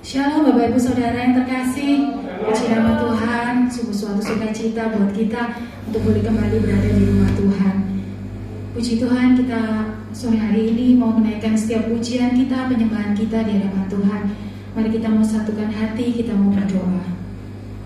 Shalom Bapak Ibu Saudara yang terkasih, puji nama Tuhan, sungguh suatu sukacita buat kita untuk boleh kembali berada di rumah Tuhan. Puji Tuhan, kita sore hari ini mau menaikkan setiap pujian kita, penyembahan kita di hadapan Tuhan. Mari kita mau satukan hati, kita mau berdoa.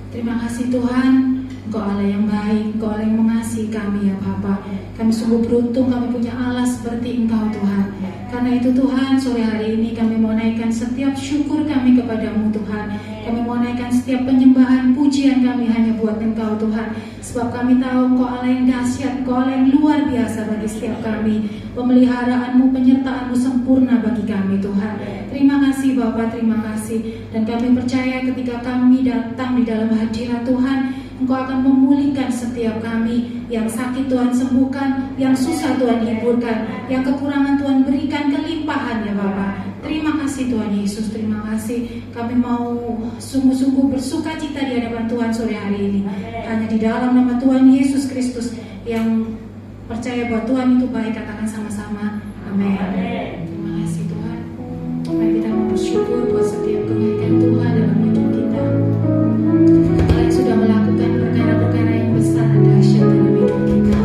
Terima kasih Tuhan, Engkau Allah yang baik, Engkau Allah yang mengasihi kami ya Bapa. Kami sungguh beruntung kami punya Allah seperti Engkau Tuhan. Karena itu Tuhan, sore hari ini kami mau naikkan setiap syukur kami kepadamu Tuhan. Kami mau naikkan setiap penyembahan, pujian kami hanya buat Engkau Tuhan. Sebab kami tahu Engkau Allah yang dahsyat, Engkau Allah yang luar biasa bagi setiap kami. Pemeliharaanmu, penyertaanmu sempurna bagi kami Tuhan. Terima kasih Bapa, terima kasih. Dan kami percaya ketika kami datang di dalam hadirat Tuhan, Engkau akan memulihkan setiap kami. Yang sakit Tuhan sembuhkan, yang susah Tuhan hiburkan, yang kekurangan Tuhan berikan kelimpahan ya Bapa. Terima kasih Tuhan Yesus, terima kasih. Kami mau sungguh-sungguh bersuka cita di hadapan Tuhan sore hari ini. Hanya di dalam nama Tuhan Yesus Kristus yang percaya bahwa Tuhan itu baik, katakan sama-sama amin. Terima kasih Tuhan. Mari kita mau bersyukur buat setiap kebaikan Tuhan dalam hidup kita. Allah yang sudah melakukan perkara-perkara yang besar dan dahsyat dalam hidup kita.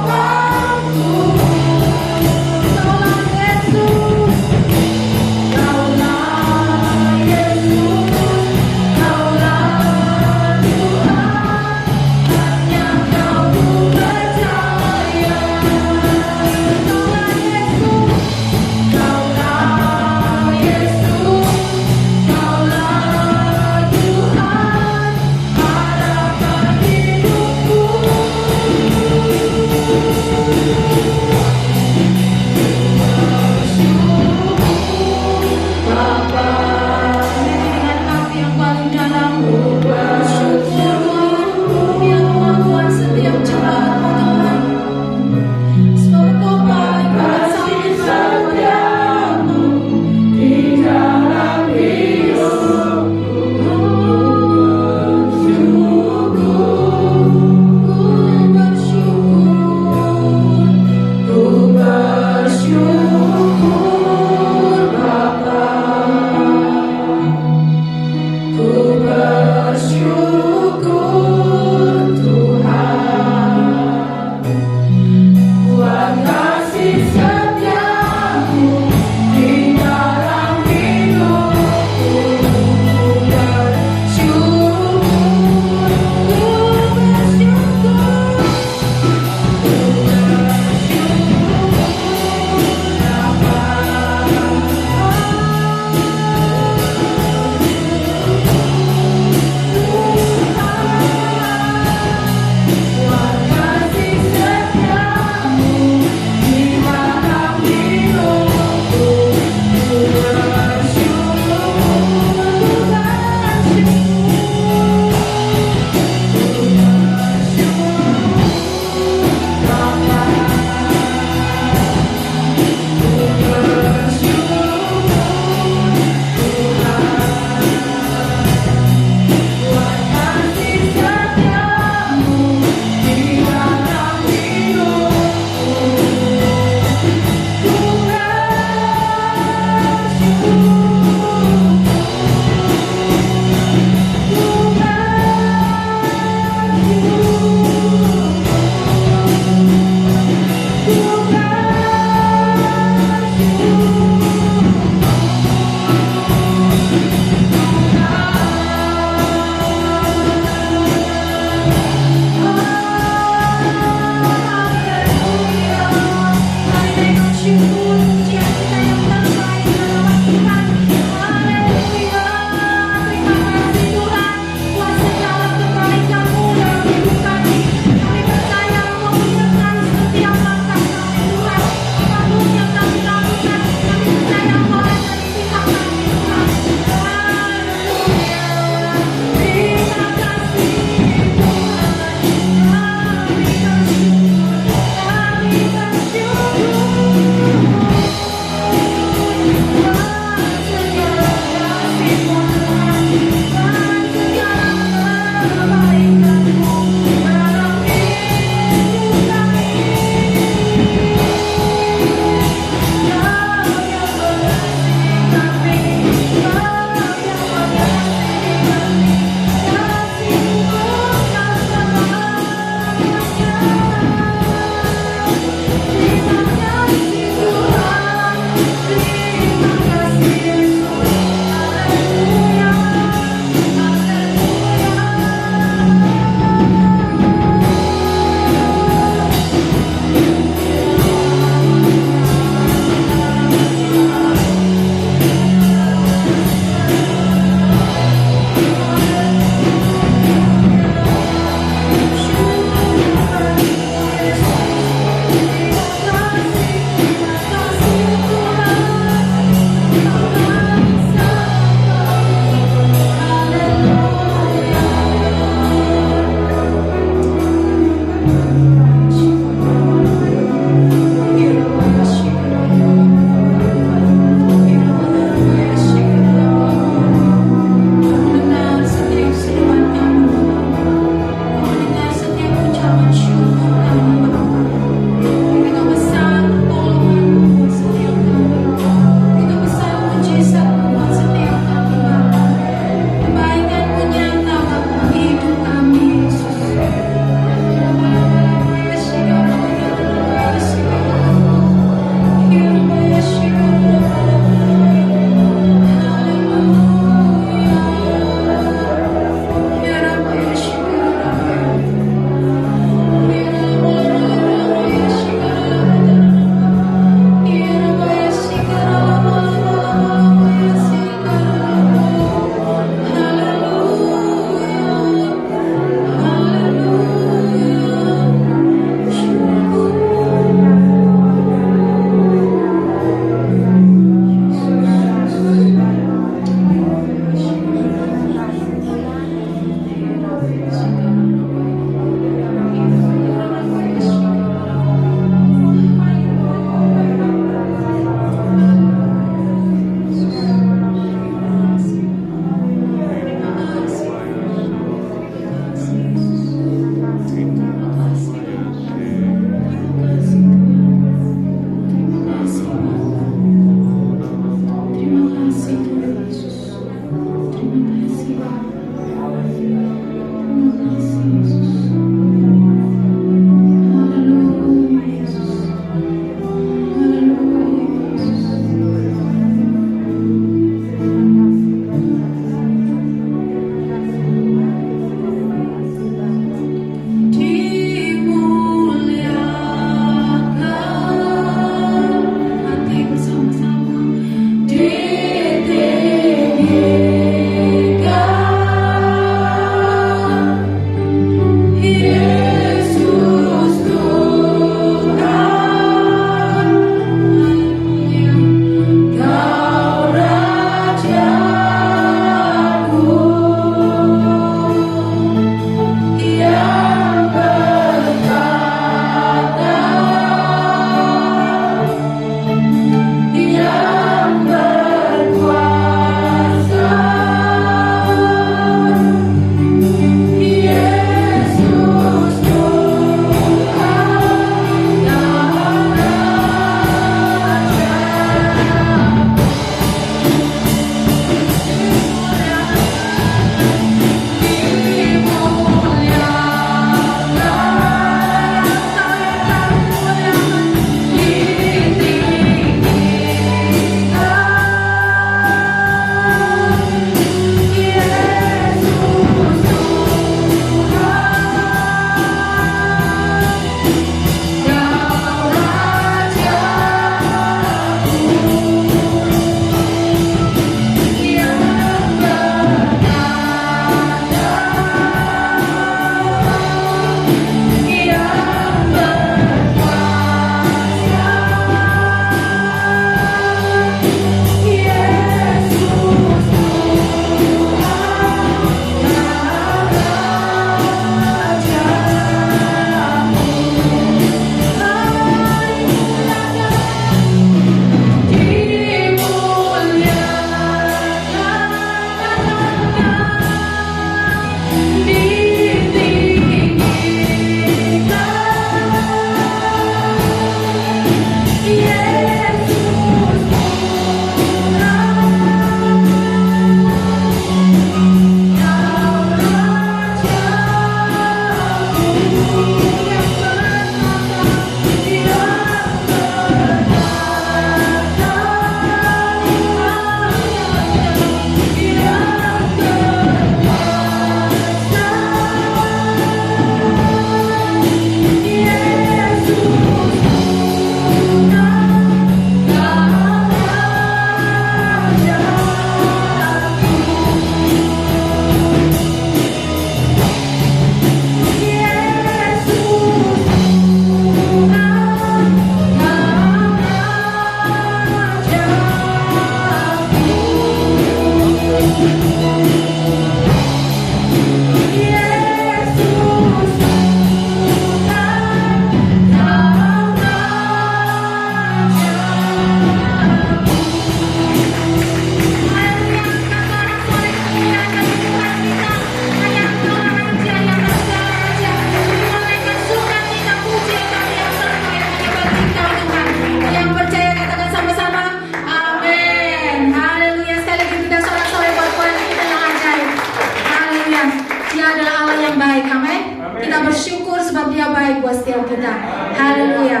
setiap kita. Haleluya.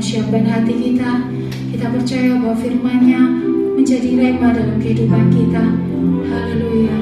siapkan hati kita. Kita percaya bahwa firman-Nya menjadi rema dalam kehidupan kita. Haleluya.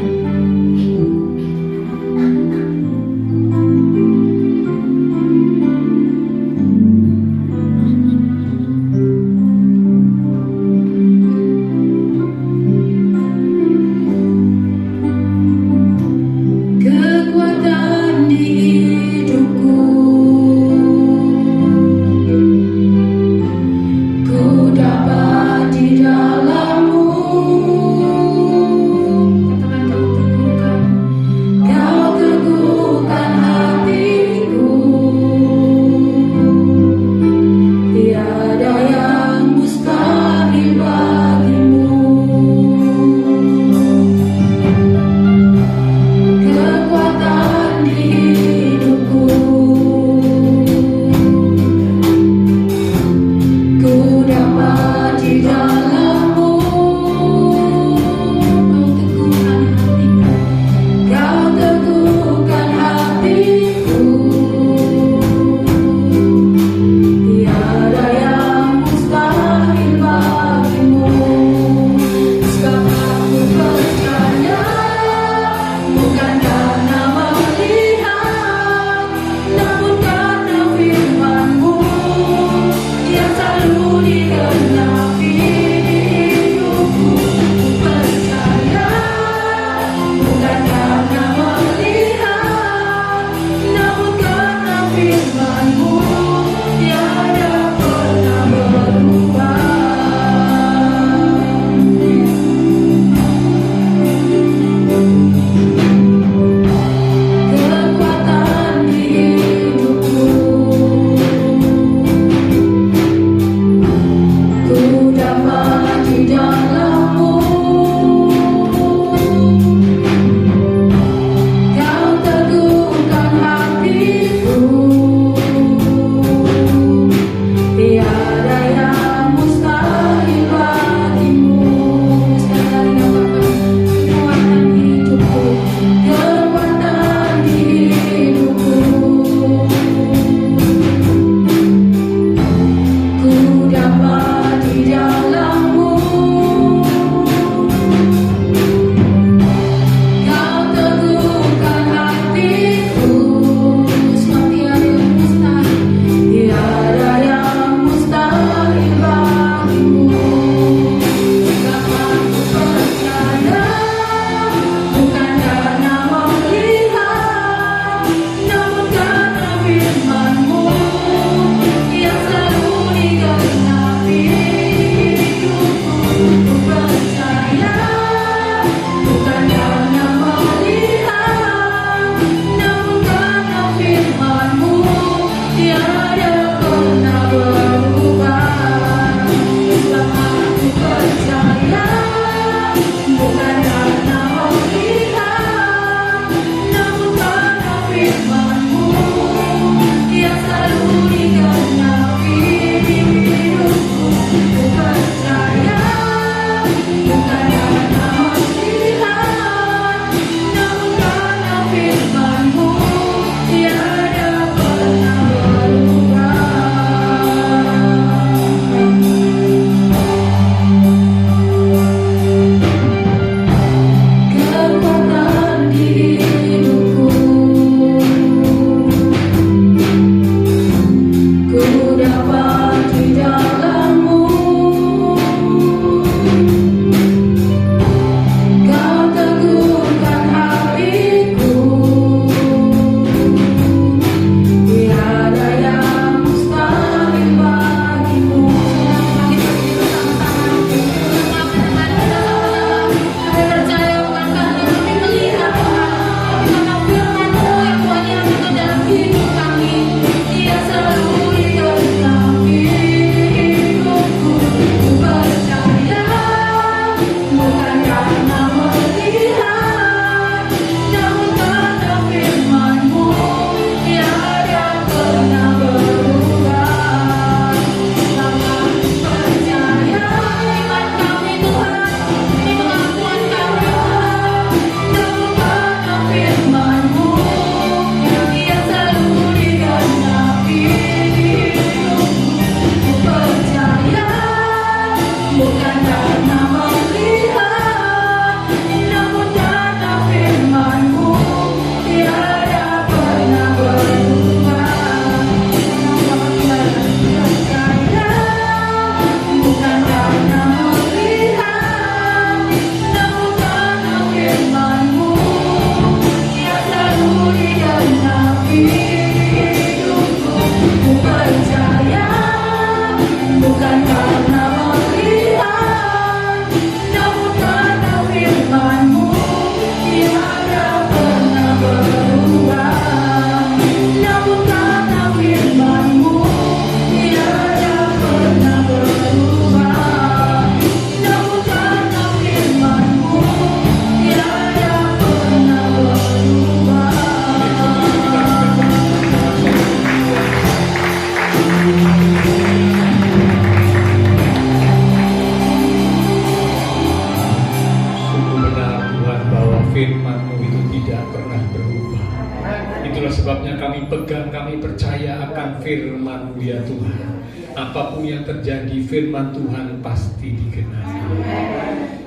firman-Mu ya Tuhan. Apapun yang terjadi, firman Tuhan pasti digenapi.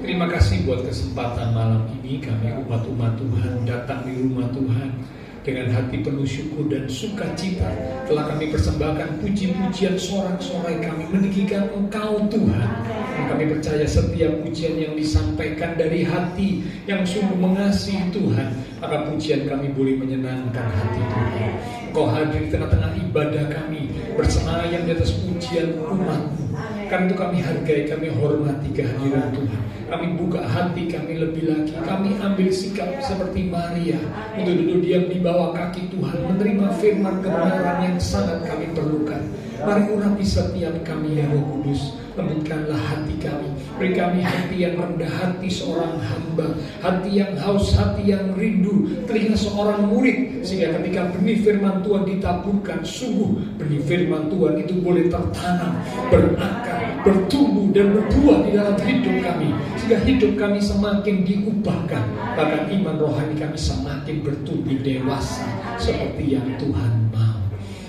Terima kasih buat kesempatan malam ini kami umat-umat Tuhan datang di rumah Tuhan dengan hati penuh syukur dan sukacita telah kami persembahkan puji-pujian sorak-sorai kami meninggikan Engkau Tuhan. Dan kami percaya setiap pujian yang disampaikan dari hati yang sungguh mengasihi Tuhan, maka pujian kami boleh menyenangkan hati Tuhan. Engkau hadir di tengah-tengah ibadah kami, bersenayam di atas pujian umat-Mu. Karena itu kami hargai, kami hormati kehadiran Tuhan. Kami buka hati kami lebih lagi. Kami ambil sikap seperti Maria untuk duduk diam di bawah kaki Tuhan, menerima firman kebenaran yang sangat kami perlukan. Mari urapi setiap kami ya Roh Kudus. Lembutkanlah hati kami. Beri kami hati yang rendah, hati seorang hamba, hati yang haus, hati yang rindu, telinga seorang murid, sehingga ketika benih firman Tuhan ditaburkan, sungguh benih firman Tuhan itu boleh tertanam, berakar, bertumbuh dan berbuah di dalam hidup kami, sehingga hidup kami semakin diubahkan, bahkan iman rohani kami semakin bertumbuh dewasa seperti yang Tuhan mau.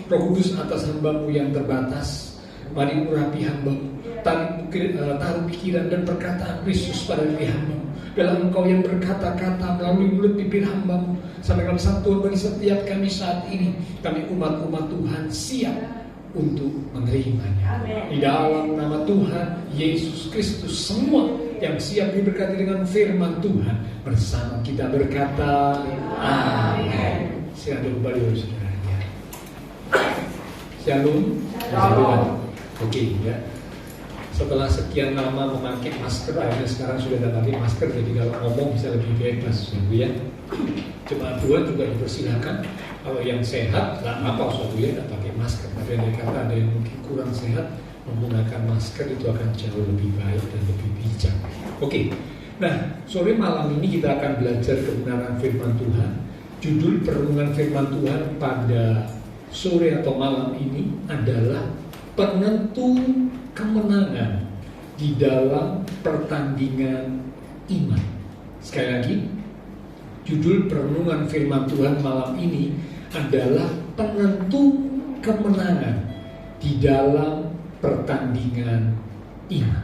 Roh Kudus, atas hamba-Mu yang terbatas, mari urapi hamba-Mu. Taruh pikiran dan perkataan Kristus pada diri hamba-Mu. Dalam Engkau yang berkata-kata melalui mulut bibir hamba-Mu, sampaikan satu bagi setiap kami saat ini. Kami umat-umat Tuhan siap untuk menerimanya. Di dalam nama Tuhan Yesus Kristus, semua yang siap diberkati dengan firman Tuhan bersama kita berkata amin. Silakan kembali oleh saudaranya. Shalom. Oke, ya. Setelah sekian lama memakai masker, akhirnya sekarang sudah tidak pakai masker, jadi kalau ngomong bisa lebih bebas, ya. Jemaat Tuhan juga dipersilakan, kalau yang sehat, tak apa, ya, tidak pakai masker. Tapi yang kata ada yang mungkin kurang sehat, menggunakan masker itu akan jauh lebih baik dan lebih bijak. Oke, nah sore malam ini kita akan belajar kebenaran firman Tuhan. Judul perenungan firman Tuhan pada sore atau malam ini adalah penentu kemenangan di dalam pertandingan iman. Sekali lagi, judul perenungan firman Tuhan malam ini adalah penentu kemenangan di dalam pertandingan iman.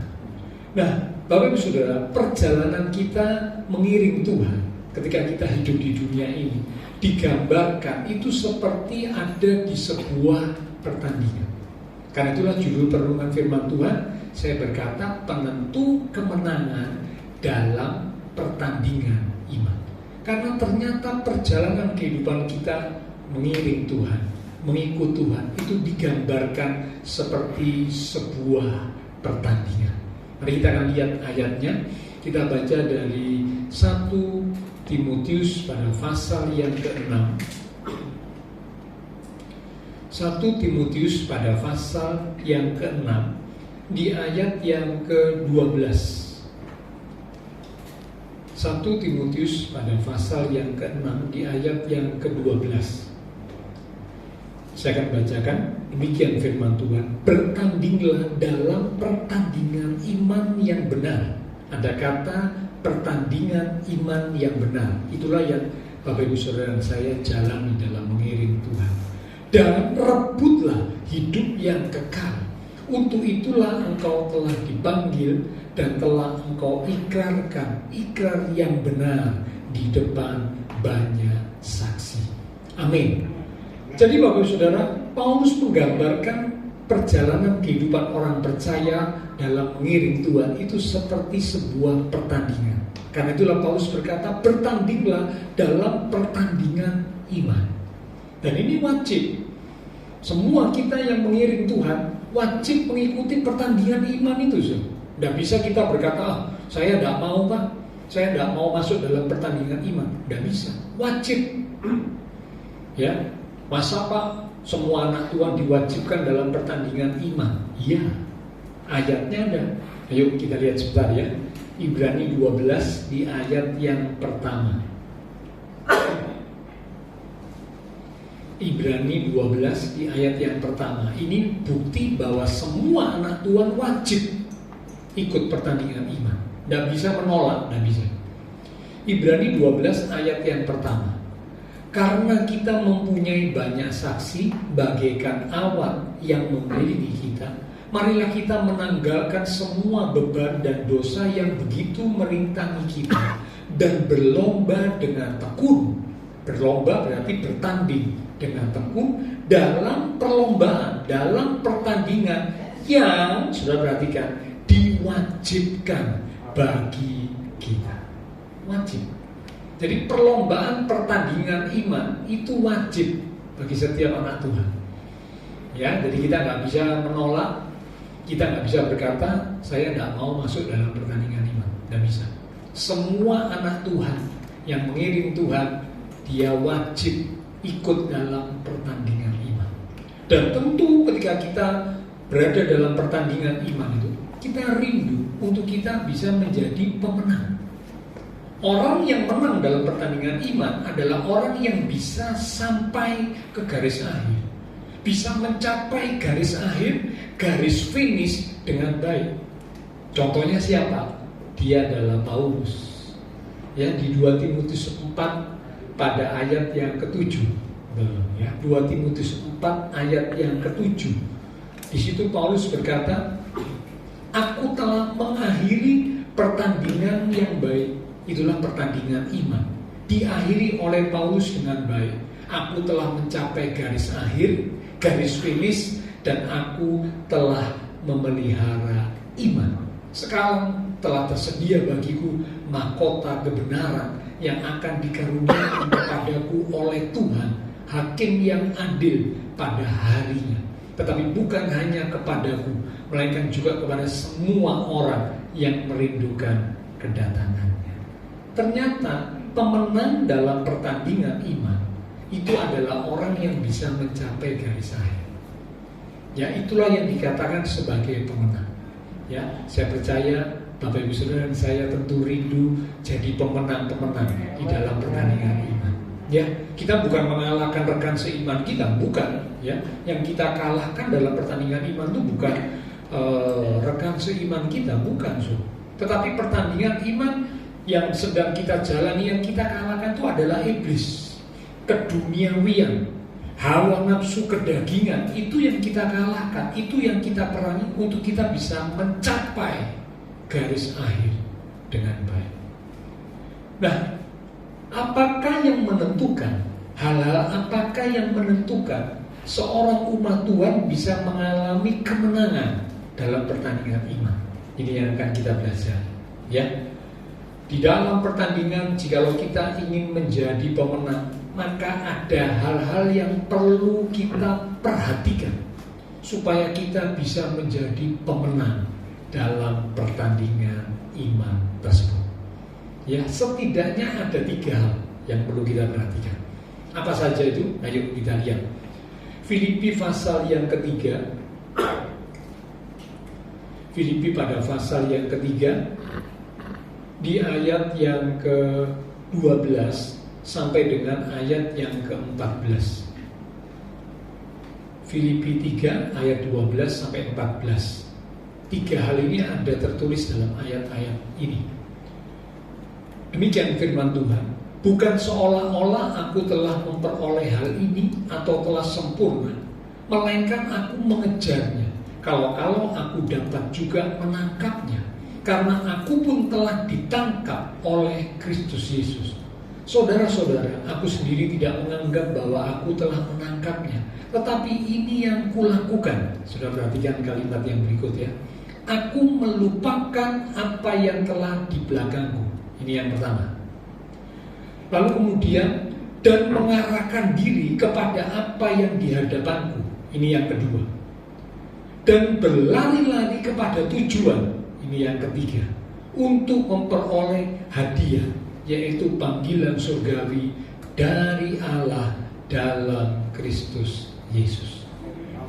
Nah, Bapak Ibu Saudara, perjalanan kita mengiring Tuhan ketika kita hidup di dunia ini digambarkan itu seperti ada di sebuah pertandingan. Karena itulah judul perenungan firman Tuhan, saya berkata penentu kemenangan dalam pertandingan iman. Karena ternyata perjalanan kehidupan kita mengiring Tuhan, mengikut Tuhan, itu digambarkan seperti sebuah pertandingan. Mari kita akan lihat ayatnya. Kita baca dari 1 Timotius pada pasal yang ke-6. 1 Timotius pada pasal yang ke-6 di ayat yang ke-12. 1 Timotius pada pasal yang ke-6 di ayat yang ke-12. Saya akan bacakan, demikian firman Tuhan. Bertandinglah dalam pertandingan iman yang benar. Ada kata pertandingan iman yang benar. Itulah yang Bapak Ibu Saudara saya jalani dalam mengiring Tuhan. Dan rebutlah hidup yang kekal. Untuk itulah engkau telah dipanggil dan telah engkau ikrarkan ikrar yang benar di depan banyak saksi. Amin. Jadi Bapak Ibu Saudara, Paulus menggambarkan perjalanan kehidupan orang percaya dalam mengiring Tuhan itu seperti sebuah pertandingan. Karena itulah Paulus berkata, bertandinglah dalam pertandingan iman. Dan ini wajib. Semua kita yang mengiring Tuhan wajib mengikuti pertandingan iman itu. Tidak bisa kita berkata, saya tidak mau Pak, saya tidak mau masuk dalam pertandingan iman. Tidak bisa, wajib. Ya, masa Pak semua anak Tuhan diwajibkan dalam pertandingan iman? Iya, ayatnya ada. Ayo kita lihat sebentar ya. Ibrani 12 di ayat yang pertama. Ibrani 12 di ayat yang pertama. Ini bukti bahwa semua anak Tuhan wajib ikut pertandingan iman. Tidak bisa menolak, tidak bisa. Ibrani 12 ayat yang pertama. Karena kita mempunyai banyak saksi bagaikan awan yang mengelilingi kita, marilah kita menanggalkan semua beban dan dosa yang begitu merintangi kita dan berlomba dengan tekun Berlomba berarti bertanding dengan tekun dalam perlombaan, dalam pertandingan yang sudah perhatikan diwajibkan bagi kita. Wajib. Jadi perlombaan pertandingan iman itu wajib bagi setiap anak Tuhan. Ya, jadi kita nggak bisa menolak, kita nggak bisa berkata saya nggak mau masuk dalam pertandingan iman, nggak bisa. Semua anak Tuhan yang mengiring Tuhan, dia wajib ikut dalam pertandingan iman. Dan tentu ketika kita berada dalam pertandingan iman itu, kita rindu untuk kita bisa menjadi pemenang. Orang yang menang dalam pertandingan iman adalah orang yang bisa sampai ke garis akhir, bisa mencapai garis akhir, garis finish dengan baik. Contohnya siapa? Dia adalah Paulus. Ya, di 2 Timotius 4 pada ayat yang ke-7. Ya, 2 Timotius 4 ayat yang ke-7. Di situ Paulus berkata, "Aku telah mengakhiri pertandingan yang baik." Itulah pertandingan iman. Diakhiri oleh Paulus dengan baik. Aku telah mencapai garis akhir, garis finish, dan aku telah memelihara iman. Sekarang telah tersedia bagiku mahkota kebenaran yang akan dikaruniakan kepadaku oleh Tuhan, hakim yang adil pada harinya. Tetapi bukan hanya kepadaku, melainkan juga kepada semua orang yang merindukan kedatangannya. Ternyata pemenang dalam pertandingan iman itu adalah orang yang bisa mencapai garis akhir. Ya, itulah yang dikatakan sebagai pemenang. Ya, saya percaya Bapak Ibu Saudara dan saya tentu rindu jadi pemenang-pemenang di dalam pertandingan iman. Ya, kita bukan mengalahkan rekan seiman kita, bukan. Ya, yang kita kalahkan dalam pertandingan iman itu bukan rekan seiman kita, bukan. Tetapi pertandingan iman yang sedang kita jalani, yang kita kalahkan itu adalah iblis, keduniawian, hawa nafsu kedagingan. Itu yang kita kalahkan, itu yang kita perangi untuk kita bisa mencapai garis akhir dengan baik. Nah, apakah yang menentukan, hal-hal apakah yang menentukan seorang umat Tuhan bisa mengalami kemenangan dalam pertandingan iman? Ini yang akan kita belajar. Ya, di dalam pertandingan, jikalau kita ingin menjadi pemenang, maka ada hal-hal yang perlu kita perhatikan supaya kita bisa menjadi pemenang dalam pertandingan iman tersebut. Ya, setidaknya ada 3 hal yang perlu kita perhatikan. Apa saja itu? Ayo kita lihat. Filipi pasal yang ketiga. Filipi pada pasal yang ketiga, di ayat yang ke-12 sampai dengan ayat yang ke-14. Filipi 3 ayat 12 sampai 14. 3 hal ini ada tertulis dalam ayat-ayat ini. Demikian firman Tuhan. Bukan seolah-olah aku telah memperoleh hal ini atau telah sempurna, melainkan aku mengejarnya. Kalau aku dapat juga menangkapnya, karena aku pun telah ditangkap oleh Kristus Yesus. Saudara-saudara, aku sendiri tidak menganggap bahwa aku telah menangkapnya, tetapi ini yang kulakukan. Sudah perhatikan kalimat yang berikut ya. Aku melupakan apa yang telah di belakangku. Ini yang pertama. Lalu kemudian, dan mengarahkan diri kepada apa yang di hadapanku. Ini yang kedua. Dan berlari-lari kepada tujuan. Ini yang ketiga. Untuk memperoleh hadiah, yaitu panggilan surgawi dari Allah dalam Kristus Yesus.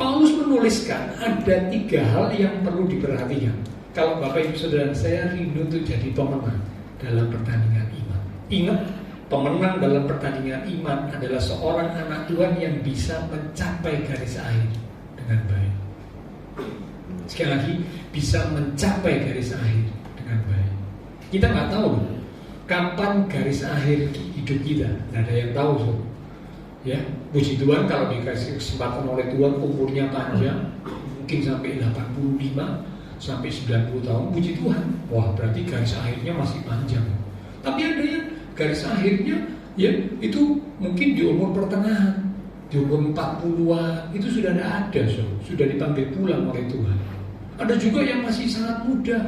Paulus menuliskan ada 3 hal yang perlu diperhatikan. Kalau Bapak Ibu Saudara saya rindu untuk jadi pemenang dalam pertandingan iman. Ingat, pemenang dalam pertandingan iman adalah seorang anak Tuhan yang bisa mencapai garis akhir dengan baik. Sekali lagi, bisa mencapai garis akhir dengan baik. Kita nggak tahu kapan garis akhir hidup kita, nggak ada yang tahu. Ya, puji Tuhan kalau dikasih kesempatan oleh Tuhan umurnya panjang, mungkin sampai 85 sampai 90 tahun, puji Tuhan. Wah, berarti garis akhirnya masih panjang. Tapi ada yang garis akhirnya ya itu mungkin di umur pertengahan, di umur 40-an, itu sudah tidak ada, sudah dipanggil pulang oleh Tuhan. Ada juga yang masih sangat muda,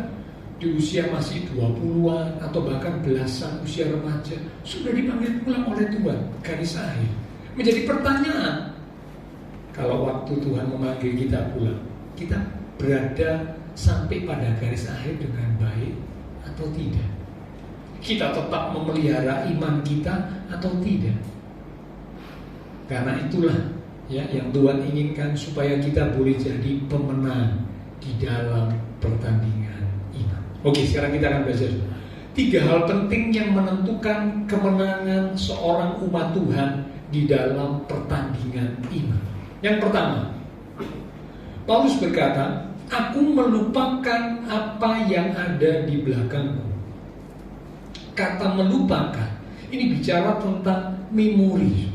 di usia masih 20-an atau bahkan belasan usia remaja, sudah dipanggil pulang oleh Tuhan, garis akhir. Menjadi pertanyaan, kalau waktu Tuhan memanggil kita pulang, kita berada sampai pada garis akhir dengan baik atau tidak? Kita tetap memelihara iman kita atau tidak? Karena itulah ya yang Tuhan inginkan, supaya kita boleh jadi pemenang di dalam pertandingan iman. Oke, sekarang kita akan belajar 3 hal penting yang menentukan kemenangan seorang umat Tuhan di dalam pertandingan iman. Yang pertama, Paulus berkata, aku melupakan apa yang ada di belakangku. Kata melupakan ini bicara tentang memori,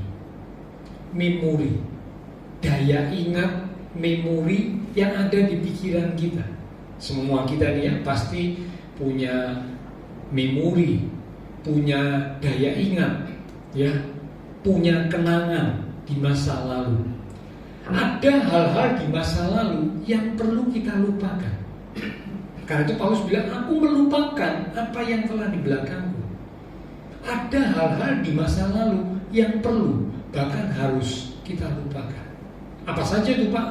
daya ingat, memori yang ada di pikiran kita. Semua kita nih ya pasti punya memori, punya daya ingat, ya, punya kenangan di masa lalu. Ada hal-hal di masa lalu yang perlu kita lupakan. Karena itu Paulus bilang, aku melupakan apa yang telah di belakangku. Ada hal-hal di masa lalu yang perlu, bahkan harus kita lupakan. Apa saja itu Pak?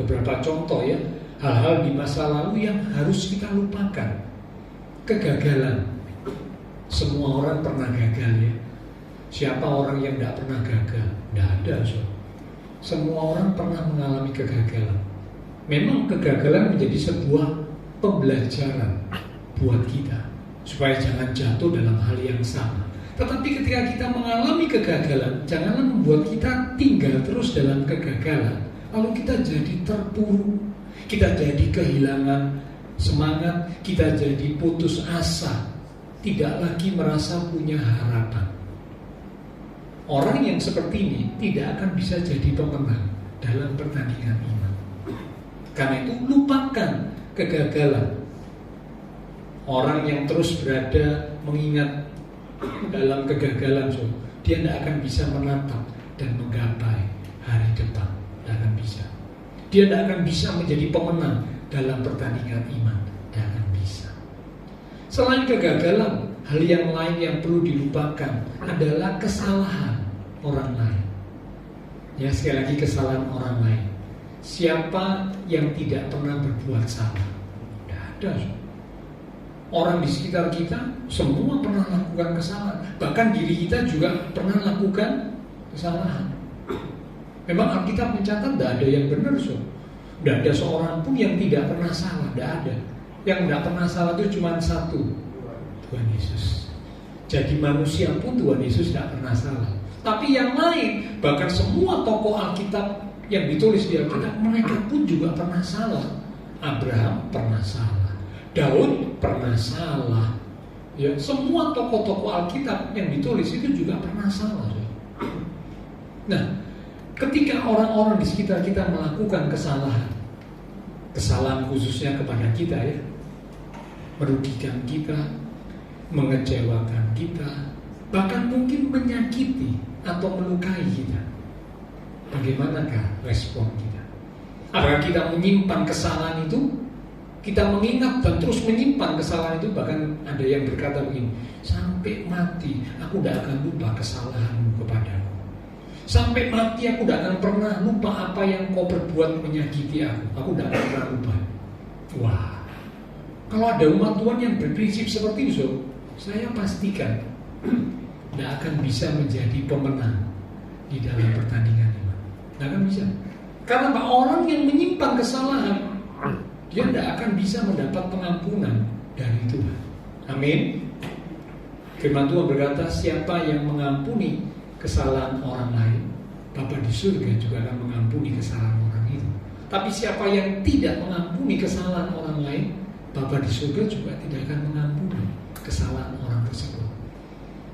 Beberapa contoh ya, hal-hal di masa lalu yang harus kita lupakan. Kegagalan. Semua orang pernah gagal ya. Siapa orang yang tidak pernah gagal? Tidak ada. Semua orang pernah mengalami kegagalan. Memang kegagalan menjadi sebuah pembelajaran buat kita, supaya jangan jatuh dalam hal yang sama. Tetapi ketika kita mengalami kegagalan, janganlah membuat kita tinggal terus dalam kegagalan, lalu kita jadi terpuruk, kita jadi kehilangan semangat, kita jadi putus asa, tidak lagi merasa punya harapan. Orang yang seperti ini tidak akan bisa jadi pemenang dalam pertandingan iman. Karena itu lupakan kegagalan. Orang yang terus berada mengingat dalam kegagalan, dia tidak akan bisa menatap dan menggapai hari depan. Tidak akan bisa. Dia tidak akan bisa menjadi pemenang dalam pertandingan iman. Tidak akan bisa. Selain kegagalan, hal yang lain yang perlu dilupakan adalah kesalahan orang lain. Ya, sekali lagi, kesalahan orang lain. Siapa yang tidak pernah berbuat salah? Tidak ada. Orang di sekitar kita semua pernah lakukan kesalahan. Bahkan diri kita juga pernah lakukan kesalahan. Memang Alkitab mencatat tidak ada yang benar. Tidak ada seorang pun yang tidak pernah salah. Tidak ada. Yang tidak pernah salah itu cuma satu, Tuhan Yesus. Jadi manusia pun Tuhan Yesus tidak pernah salah. Tapi yang lain, bahkan semua tokoh Alkitab yang ditulis di Alkitab, mereka pun juga pernah salah. Abraham pernah salah, Daud pernah salah. Ya, semua tokoh-tokoh Alkitab yang ditulis itu juga pernah salah. Nah, ketika orang-orang di sekitar kita melakukan kesalahan khususnya kepada kita ya, merugikan kita, mengecewakan kita, bahkan mungkin menyakiti atau melukai kita, bagaimanakah respon kita? Apakah kita menyimpan kesalahan itu? Kita mengingat dan terus menyimpan kesalahan itu. Bahkan ada yang berkata begini, sampai mati aku tidak akan lupa kesalahanmu kepadaku. Sampai mati aku tidak akan pernah lupa apa yang kau perbuat menyakiti aku. Aku tidak akan pernah lupa. Wah, kalau ada umat Tuhan yang berprinsip seperti itu, saya pastikan tidak akan bisa menjadi pemenang di dalam pertandingan iman. Tidak akan bisa. Karena orang yang menyimpan kesalahan, dia tidak akan bisa mendapat pengampunan dari Tuhan. Amin. Firman Tuhan berkata, siapa yang mengampuni kesalahan orang lain, Bapa di surga juga akan mengampuni kesalahan orang itu. Tapi siapa yang tidak mengampuni kesalahan orang lain, Bapa di surga juga tidak akan mengampuni kesalahan orang tersebut.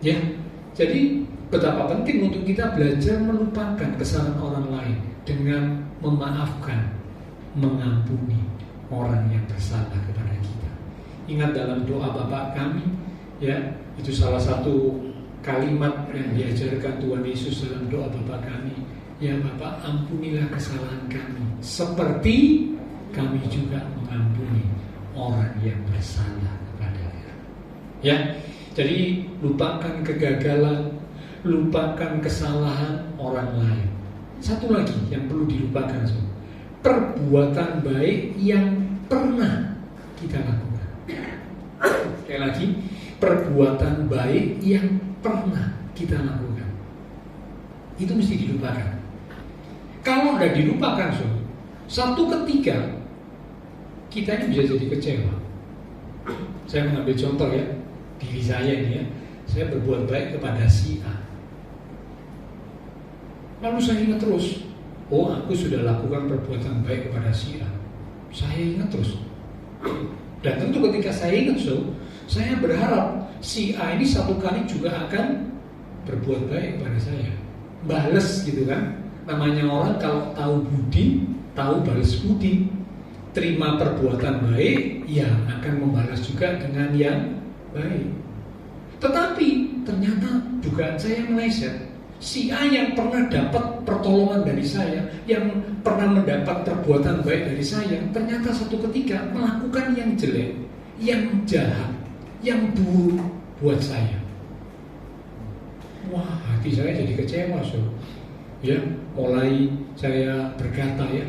Ya, jadi betapa penting untuk kita belajar melupakan kesalahan orang lain dengan memaafkan, mengampuni orang yang bersalah kepada kita. Ingat dalam doa Bapa kami, ya, itu salah satu kalimat yang diajarkan Tuhan Yesus dalam doa Bapa kami. Ya Bapa, ampunilah kesalahan kami seperti kami juga mengampuni orang yang bersalah kepada kami. Ya, jadi lupakan kegagalan, lupakan kesalahan orang lain. Satu lagi yang perlu dilupakan, perbuatan baik yang pernah kita lakukan. Sekali lagi, perbuatan baik yang pernah kita lakukan. Itu mesti dilupakan. Kalau nggak dilupakan, satu ketika kita ini bisa jadi kecewa. Saya mengambil contoh ya, diri saya ini ya, saya berbuat baik kepada si A. Lalu saya ingat terus, oh aku sudah lakukan perbuatan baik kepada si A. Saya ingat terus. Dan tentu ketika saya ingat, saya berharap si A ini satu kali juga akan berbuat baik kepada saya, bales gitu kan. Namanya orang kalau tahu budi, tahu balas budi. Terima perbuatan baik, ya akan membalas juga dengan yang baik. Tetapi ternyata dugaan saya meleset. Si A yang pernah dapat pertolongan dari saya, yang pernah mendapat perbuatan baik dari saya, ternyata satu ketika melakukan yang jelek, yang jahat, yang buruk buat saya. Wah, hati saya jadi kecewa, Ya, mulai saya berkata ya,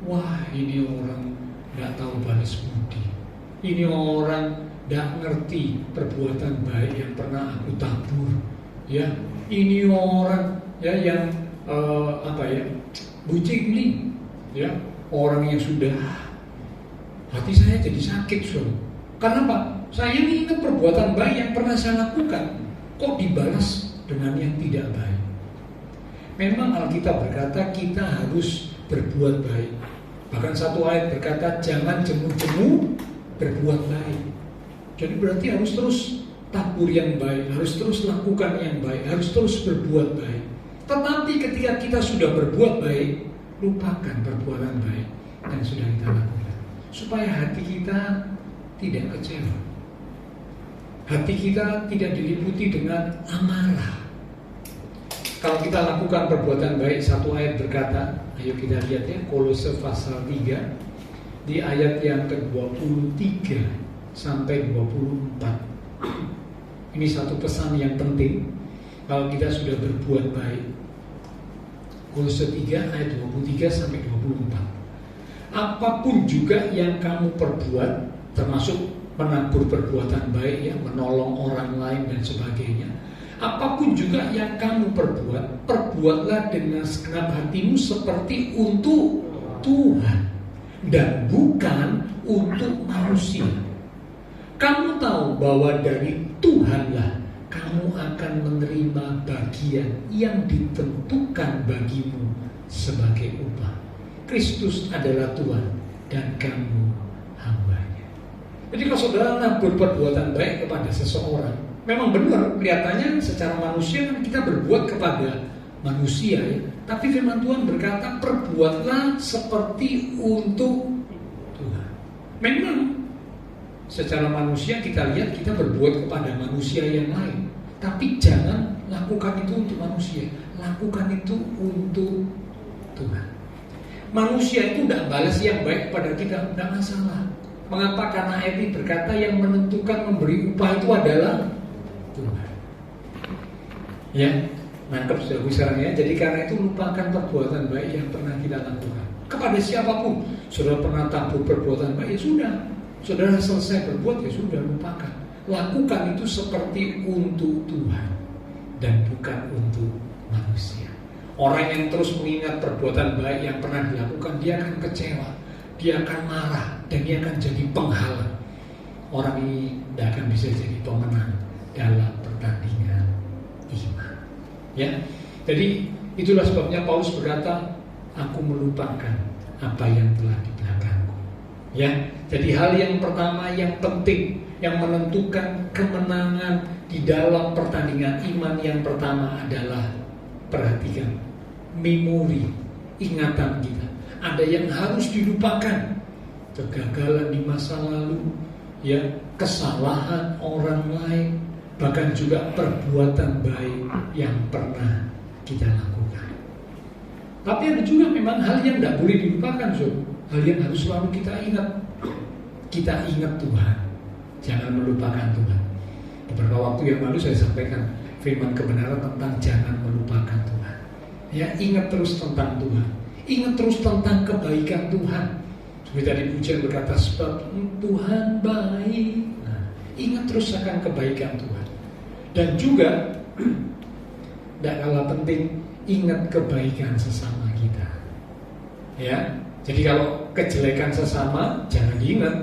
wah ini orang nggak tahu balas budi, ini orang nggak ngerti perbuatan baik yang pernah aku tabur, ya, ini orang ya yang bucikling, ya, orang yang sudah, hati saya jadi sakit, Karena apa? Saya ingat perbuatan baik yang pernah saya lakukan, kok dibalas dengan yang tidak baik. Memang Alkitab berkata kita harus berbuat baik. Bahkan satu ayat berkata jangan jemu-jemu berbuat baik. Jadi berarti harus terus tabur yang baik, harus terus lakukan yang baik, harus terus berbuat baik. Tetapi ketika kita sudah berbuat baik, lupakan perbuatan baik yang sudah kita lakukan, supaya hati kita tidak kecewa, hati kita tidak diliputi dengan amarah. Kalau kita lakukan perbuatan baik, satu ayat berkata, ayo kita lihat ya, Kolose pasal 3 di ayat yang ke-23 sampai 24. Ini satu pesan yang penting kalau kita sudah berbuat baik. Kolose 3 ayat 23 sampai 24. Apapun juga yang kamu perbuat, termasuk menabur perbuatan baik ya, menolong orang lain dan sebagainya. Apapun juga yang kamu perbuat, perbuatlah dengan segenap hatimu seperti untuk Tuhan dan bukan untuk manusia. Kamu tahu bahwa dari Tuhanlah kamu akan menerima bagian yang ditentukan bagimu sebagai upah. Kristus adalah Tuhan dan kamu hambanya. Jadi kalau saudara nabur perbuatan baik kepada seseorang, memang benar kelihatannya secara manusia kan kita berbuat kepada manusia ya. Tapi firman Tuhan berkata perbuatlah seperti untuk Tuhan. Memang secara manusia kita lihat kita berbuat kepada manusia yang lain, tapi jangan lakukan itu untuk manusia, lakukan itu untuk Tuhan. Manusia itu tidak balas yang baik kepada kita, tidak masalah. Mengapa? Karena ayat ini berkata yang menentukan memberi upah itu adalah Tuhan. Ya, nangkep sudah sekarang ya. Jadi karena itu lupakan perbuatan baik yang pernah kita lakukan kepada siapapun. Saudara pernah tabur perbuatan baik, ya sudah. Saudara selesai berbuat, ya sudah, lupakan. Lakukan itu seperti untuk Tuhan dan bukan untuk manusia. Orang yang terus mengingat perbuatan baik yang pernah dilakukan, dia akan kecewa, dia akan marah, dan dia akan jadi penghalang. Orang ini tidak akan bisa jadi pemenang dalam pertandingan iman. Ya, jadi itulah sebabnya Paulus berkata, aku melupakan apa yang telah di belakangku. Ya, jadi hal yang pertama yang penting yang menentukan kemenangan di dalam pertandingan iman yang pertama adalah perhatikan memori, ingatan kita. Ada yang harus dilupakan, kegagalan di masa lalu, ya, kesalahan orang lain, bahkan juga perbuatan baik yang pernah kita lakukan. Tapi ada juga memang hal yang tidak boleh dilupakan, hal yang harus selalu kita ingat. Kita ingat Tuhan, jangan melupakan Tuhan. Beberapa waktu yang lalu saya sampaikan firman kebenaran tentang jangan melupakan Tuhan. Ya, ingat terus tentang Tuhan, ingat terus tentang kebaikan Tuhan. Seperti tadi pujian berkata, sebab Tuhan baik. Nah, ingat terus akan kebaikan Tuhan. Dan juga tidak kalah penting, ingat kebaikan sesama kita. Ya, jadi kalau kejelekan sesama jangan diingat,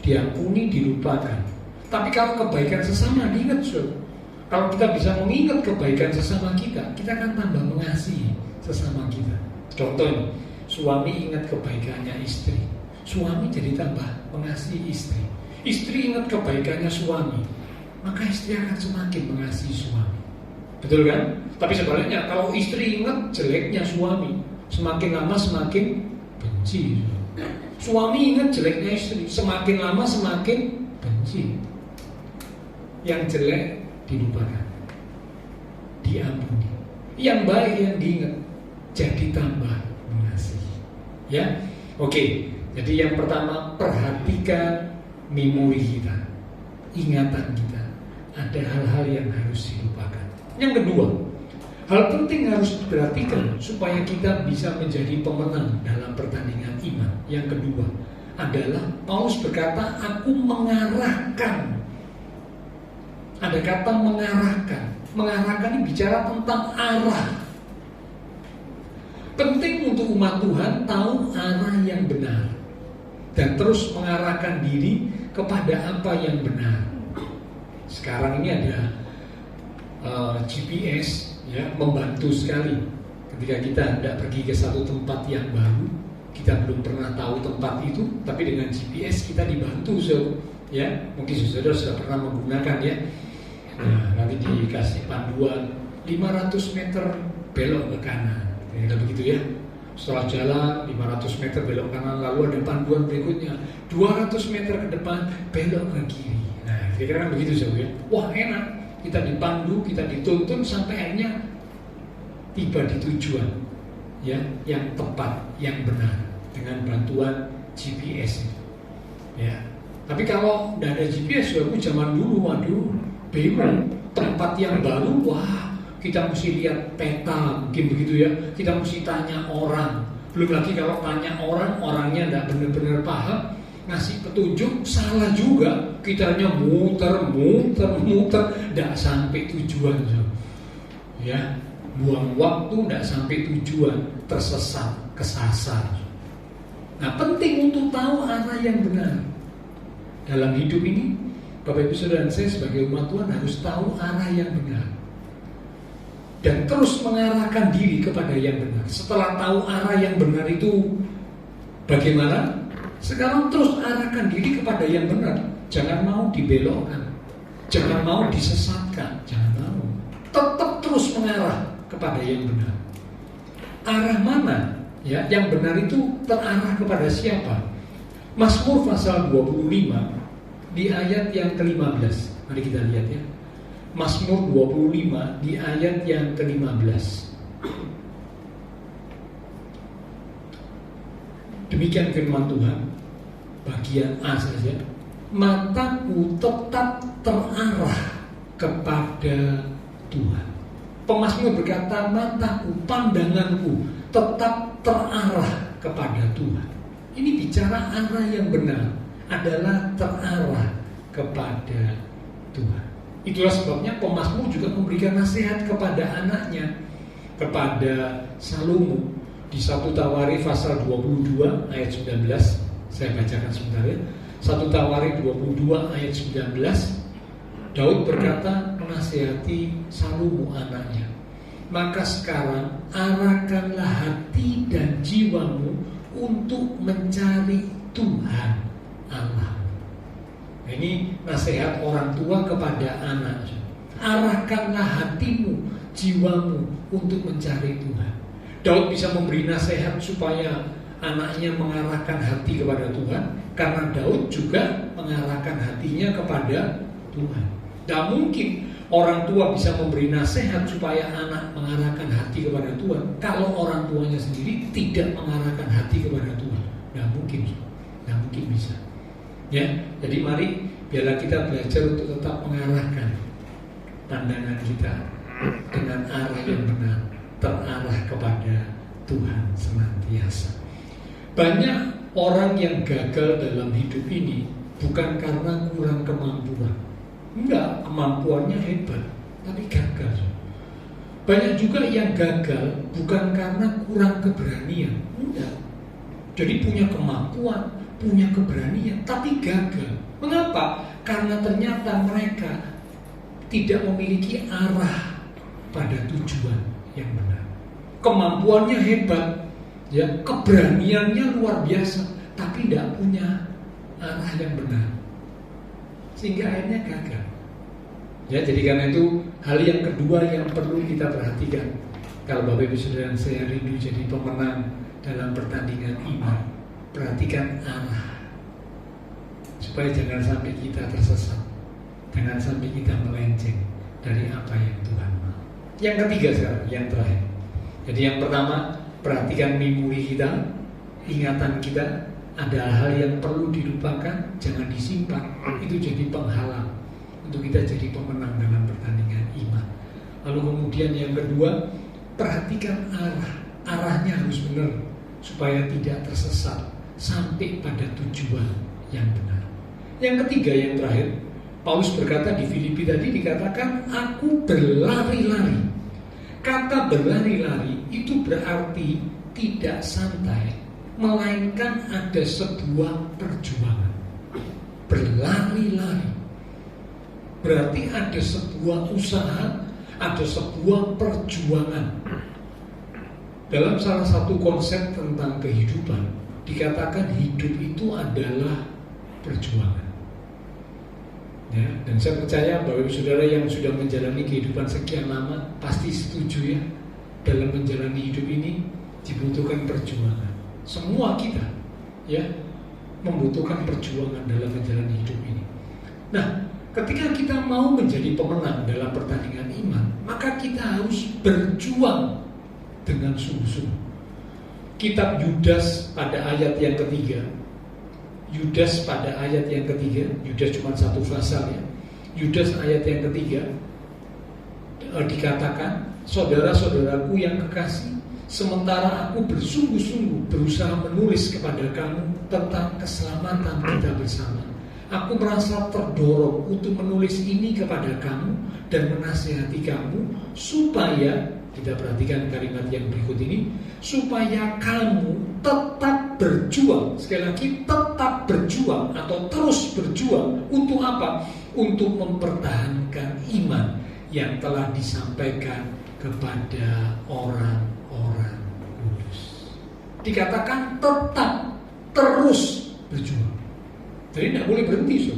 diampuni, dilupakan. Tapi kalau kebaikan sesama diingat, kalau kita bisa mengingat kebaikan sesama kita, kita akan tambah mengasihi sesama kita. Contohnya, suami ingat kebaikannya istri, suami jadi tambah mengasihi istri. Istri ingat kebaikannya suami, maka istri akan semakin mengasihi suami. Betul kan? Tapi sebaliknya, kalau istri ingat jeleknya suami, semakin lama semakin benci. Suami ingat jeleknya istri, semakin lama semakin benci. Yang jelek dilupakan, diampuni. Yang baik yang diingat, jadi tambah mengasihi. Ya, oke. Jadi yang pertama, perhatikan memori kita, ingatan kita. Ada hal-hal yang harus dilupakan. Yang kedua, hal penting harus diperhatikan supaya kita bisa menjadi pemenang dalam pertandingan iman. Yang kedua adalah Paulus berkata, aku mengarahkan. Ada kata mengarahkan. Mengarahkan ini bicara tentang arah. Penting untuk umat Tuhan tahu arah yang benar dan terus mengarahkan diri kepada apa yang benar. Sekarang ini ada GPS, ya, membantu sekali. Ketika kita hendak pergi ke satu tempat yang baru, kita belum pernah tahu tempat itu, tapi dengan GPS kita dibantu, ya. Mungkin saudara sudah pernah menggunakan, ya. Nah, nanti dikasih panduan 500 meter belok ke kanan, kira-kira begitu, ya. Setelah jalan 500 meter belok kanan, lalu ada panduan berikutnya 200 meter ke depan belok ke kiri. Nah, kira-kira kan begitu, ya. Wah, enak. Kita dipandu, kita dituntun sampai akhirnya tiba di tujuan, ya, yang tepat, yang benar dengan bantuan GPS, ya. Tapi kalau tidak ada GPS, aku zaman dulu, waduh, bingung. Tempat yang baru, wah, kita mesti lihat peta, mungkin begitu, ya. Kita mesti tanya orang. Belum lagi kalau tanya orang, orangnya tidak benar-benar paham, ngasih petunjuk salah juga. Kita hanya muter, tidak sampai tujuan, ya. Buang waktu, tidak sampai tujuan, tersesat, kesasar. Nah, penting untuk tahu arah yang benar dalam hidup ini. Bapak Ibu Saudara dan saya sebagai umat Tuhan harus tahu arah yang benar dan terus mengarahkan diri kepada yang benar. Setelah tahu arah yang benar itu bagaimana? Sekarang terus arahkan diri kepada yang benar. Jangan mau dibelokkan, jangan mau disesatkan, jangan mau. Tetap terus mengarah kepada yang benar. Arah mana? Ya, yang benar itu terarah kepada siapa? Mazmur pasal 25 di ayat yang ke-15. Mari kita lihat, ya. Mazmur 25 di ayat yang ke-15. Demikian firman Tuhan, bagian A saja. Mataku tetap terarah kepada Tuhan. Pemazmur berkata, mataku, pandanganku tetap terarah kepada Tuhan. Ini bicara arah yang benar adalah terarah kepada Tuhan. Itulah sebabnya pemazmur juga memberikan nasihat kepada anaknya, kepada Salomo. Di 1 Tawarikh pasal 22 ayat 19, saya bacakan sebentar, ya. 1 Tawarikh 22 ayat 19, Daud berkata menasihati Salomo anaknya, maka sekarang arahkanlah hati dan jiwamu untuk mencari Tuhan Allah. Ini nasihat orang tua kepada anak. Arahkanlah hatimu, jiwamu untuk mencari Tuhan. Daud bisa memberi nasihat supaya anaknya mengarahkan hati kepada Tuhan, karena Daud juga mengarahkan hatinya kepada Tuhan. Tidak mungkin orang tua bisa memberi nasihat supaya anak mengarahkan hati kepada Tuhan kalau orang tuanya sendiri tidak mengarahkan hati kepada Tuhan. Tidak mungkin bisa. Ya, jadi mari biarlah kita belajar untuk tetap mengarahkan pandangan kita dengan arah yang benar, terarah kepada Tuhan senantiasa. Banyak orang yang gagal dalam hidup ini bukan karena kurang kemampuan. Enggak, kemampuannya hebat, tapi gagal. Banyak juga yang gagal bukan karena kurang keberanian. Enggak. Jadi punya kemampuan, punya keberanian, tapi gagal. Mengapa? Karena ternyata mereka tidak memiliki arah pada tujuan yang benar. Kemampuannya hebat, ya, keberaniannya luar biasa, tapi tidak punya arah yang benar, sehingga akhirnya gagal. Ya, jadi karena itu hal yang kedua yang perlu kita perhatikan kalau Bapak Ibu Saudara dan saya rindu jadi pemenang dalam pertandingan iman, perhatikan arah supaya jangan sampai kita tersesat, jangan sampai kita melenceng dari apa yang Tuhan mau. Yang ketiga sekarang, yang terakhir. Jadi yang pertama, perhatikan memori kita, ingatan kita. Ada hal yang perlu dilupakan, jangan disimpan. Itu jadi penghalang untuk kita jadi pemenang dalam pertandingan iman. Lalu kemudian yang kedua, perhatikan arah. Arahnya harus benar supaya tidak tersesat sampai pada tujuan yang benar. Yang ketiga, yang terakhir, Paulus berkata di Filipi tadi dikatakan, aku berlari-lari. Kata berlari-lari itu berarti tidak santai, melainkan ada sebuah perjuangan. Berlari-lari berarti ada sebuah usaha, ada sebuah perjuangan. Dalam salah satu konsep tentang kehidupan dikatakan hidup itu adalah perjuangan. Ya, dan saya percaya bahwa saudara yang sudah menjalani kehidupan sekian lama pasti setuju ya, dalam menjalani hidup ini dibutuhkan perjuangan. Semua kita ya membutuhkan perjuangan dalam menjalani hidup ini. Nah, ketika kita mau menjadi pemenang dalam pertandingan iman, maka kita harus berjuang dengan sungguh-sungguh. Kitab Yudas pada ayat yang ketiga, Yudas cuma satu pasal ya. Yudas ayat yang ketiga dikatakan, saudara-saudaraku yang kekasih, sementara aku bersungguh-sungguh berusaha menulis kepada kamu tentang keselamatan kita bersama, aku merasa terdorong untuk menulis ini kepada kamu dan menasihati kamu supaya, kita perhatikan kalimat yang berikut ini, supaya kamu tetap berjuang. Sekali lagi, tetap berjuang atau terus berjuang. Untuk apa? Untuk mempertahankan iman yang telah disampaikan kepada orang-orang kudus. Dikatakan tetap, terus berjuang. Jadi tidak boleh berhenti, so.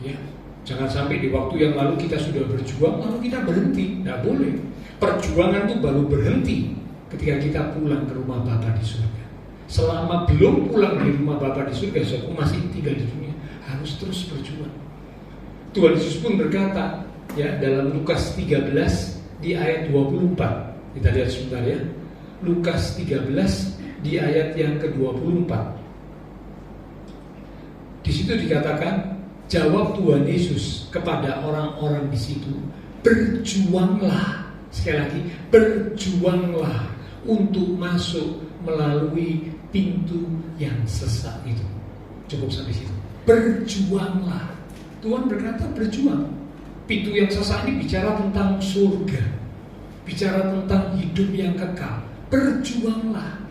Ya, jangan sampai di waktu yang lalu kita sudah berjuang lalu kita berhenti. Tidak boleh. Perjuangan itu baru berhenti ketika kita pulang ke rumah Bapa di surga. Selama belum pulang di rumah Bapa di surga, so, masih tinggal di dunia, harus terus berjuang. Tuhan Yesus pun berkata, ya, dalam Lukas 13 di ayat 24. Kita lihat sebentar ya. Lukas 13 di ayat yang ke-24. Di situ dikatakan, jawab Tuhan Yesus kepada orang-orang di situ, berjuanglah. Sekali lagi, berjuanglah untuk masuk melalui pintu yang sesat itu. Cukup sampai situ. Berjuanglah. Tuhan berkata berjuang. Pintu yang sesat ini bicara tentang surga, bicara tentang hidup yang kekal. Berjuanglah.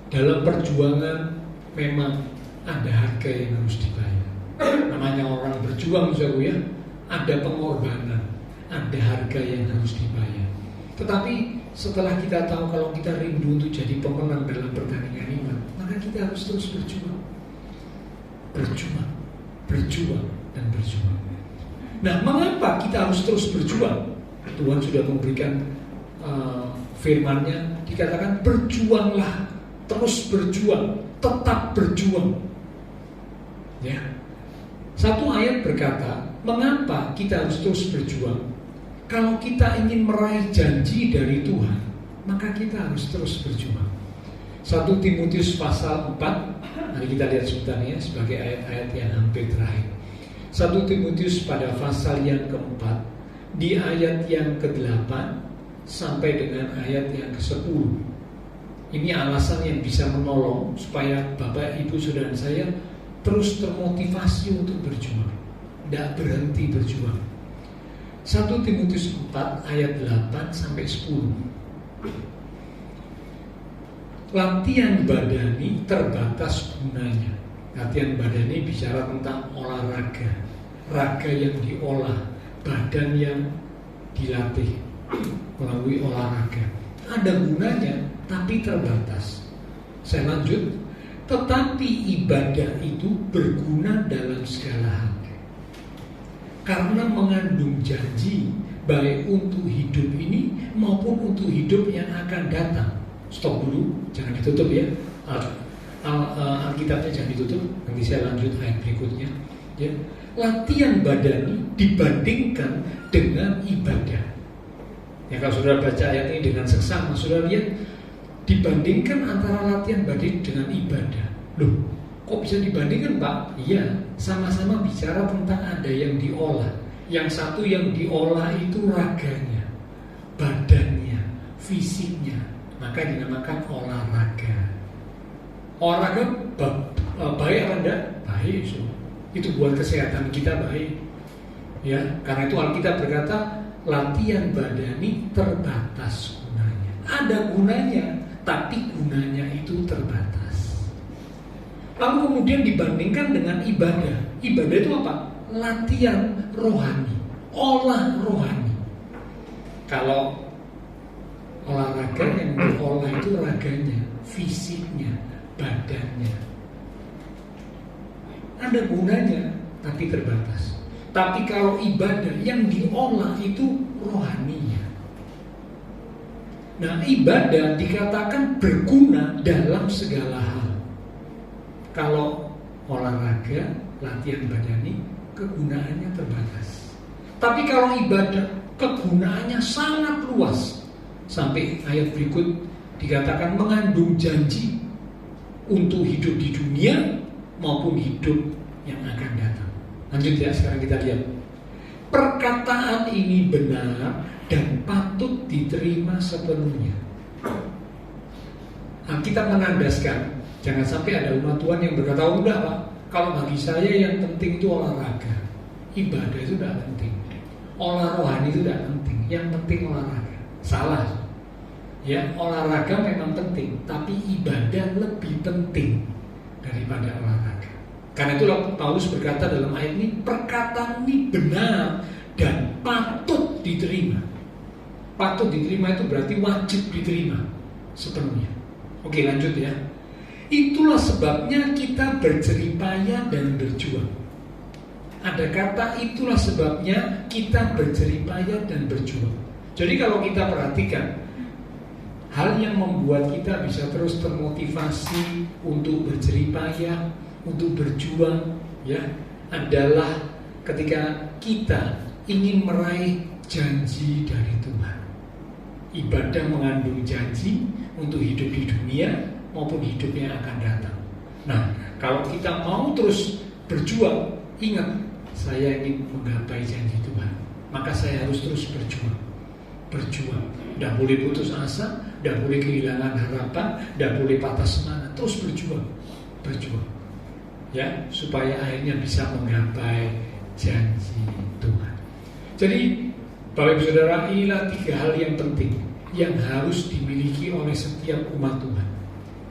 Dalam perjuangan memang ada harga yang harus dibayar. Namanya orang berjuang, saudara ya, ada pengorbanan, ada harga yang harus dibayar. Tetapi setelah kita tahu kalau kita rindu untuk jadi pemenang dalam pertandingan iman, maka kita harus terus berjuang. Berjuang dan berjuang. Nah, mengapa kita harus terus berjuang? Tuhan sudah memberikan firman-Nya, dikatakan berjuanglah, terus berjuang, tetap berjuang. Ya. Satu ayat berkata, mengapa kita harus terus berjuang? Kalau kita ingin meraih janji dari Tuhan, maka kita harus terus berjuang. 1 Timotius pasal 4, mari kita lihat sebentar ya, sebagai ayat-ayat yang hampir terakhir. 1 Timotius pada pasal yang keempat, di ayat yang ke-8 sampai dengan ayat yang ke-10. Ini alasan yang bisa menolong supaya Bapak, Ibu, Saudara saya terus termotivasi untuk berjuang, tidak berhenti berjuang. 1 Timotius 4 ayat 8 sampai 10. Latihan badani terbatas gunanya. Latihan badani bicara tentang olahraga, raga yang diolah, badan yang dilatih melalui olahraga. Ada gunanya, tapi terbatas. Saya lanjut. Tetapi ibadah itu berguna dalam segala hal, karena mengandung janji baik untuk hidup ini maupun untuk hidup yang akan datang. Stop dulu, jangan ditutup ya. Alkitabnya jangan ditutup. Nanti saya lanjut ayat berikutnya. Ya. Latihan badani dibandingkan dengan ibadah. Ya, kalau saudara baca ayat ini dengan seksama, saudara lihat dibandingkan antara latihan badani dengan ibadah. Loh, kok bisa dibandingkan, Pak? Iya, sama-sama bicara tentang ada yang diolah. Yang satu yang diolah itu raganya, badannya, fisiknya. Maka dinamakan olahraga. Olahraga baik apa enggak? Baik. So. Itu buat kesehatan kita baik. Ya, karena itu Alkitab berkata latihan badani terbatas gunanya. Ada gunanya, tapi gunanya itu terbatas. Lalu kemudian dibandingkan dengan ibadah. Ibadah itu apa? Latihan rohani, olah rohani. Kalau olahraga yang diolah itu raganya, fisiknya, badannya. Ada gunanya, tapi terbatas. Tapi kalau ibadah yang diolah itu rohaninya. Nah, ibadah dikatakan berguna dalam segala hal. Kalau olahraga, latihan badani, kegunaannya terbatas. Tapi kalau ibadah, kegunaannya sangat luas. Sampai ayat berikut dikatakan mengandung janji untuk hidup di dunia maupun hidup yang akan datang. Lanjut ya, sekarang kita lihat. Perkataan ini benar dan patut diterima sepenuhnya. Nah, kita menandaskan, jangan sampai ada umat Tuhan yang berkata, oh enggak Pak, kalau bagi saya yang penting itu olahraga. Ibadah itu tidak penting. Olah rohani itu tidak penting. Yang penting olahraga. Salah. Ya, olahraga memang penting, tapi ibadah lebih penting daripada olahraga. Karena itulah Paulus berkata dalam ayat ini, perkataan ini benar dan patut diterima. Patut diterima itu berarti wajib diterima sepenuhnya. Oke, lanjut ya. Itulah sebabnya kita berjeripaya dan berjuang. Ada kata itulah sebabnya kita berjeripaya dan berjuang. Jadi kalau kita perhatikan, hal yang membuat kita bisa terus termotivasi untuk berjeripaya, untuk berjuang, ya, adalah ketika kita ingin meraih janji dari Tuhan. Ibadah mengandung janji untuk hidup di dunia maupun hidup yang akan datang. Nah, kalau kita mau terus berjuang, ingat, saya ingin menggapai janji Tuhan, maka saya harus terus berjuang. Berjuang, tidak boleh putus asa, tidak boleh kehilangan harapan, tidak boleh patah semangat, terus berjuang, berjuang, ya, supaya akhirnya bisa menggapai janji Tuhan. Jadi, Bapak Ibu Saudara, inilah 3 hal yang penting yang harus dimiliki oleh setiap umat Tuhan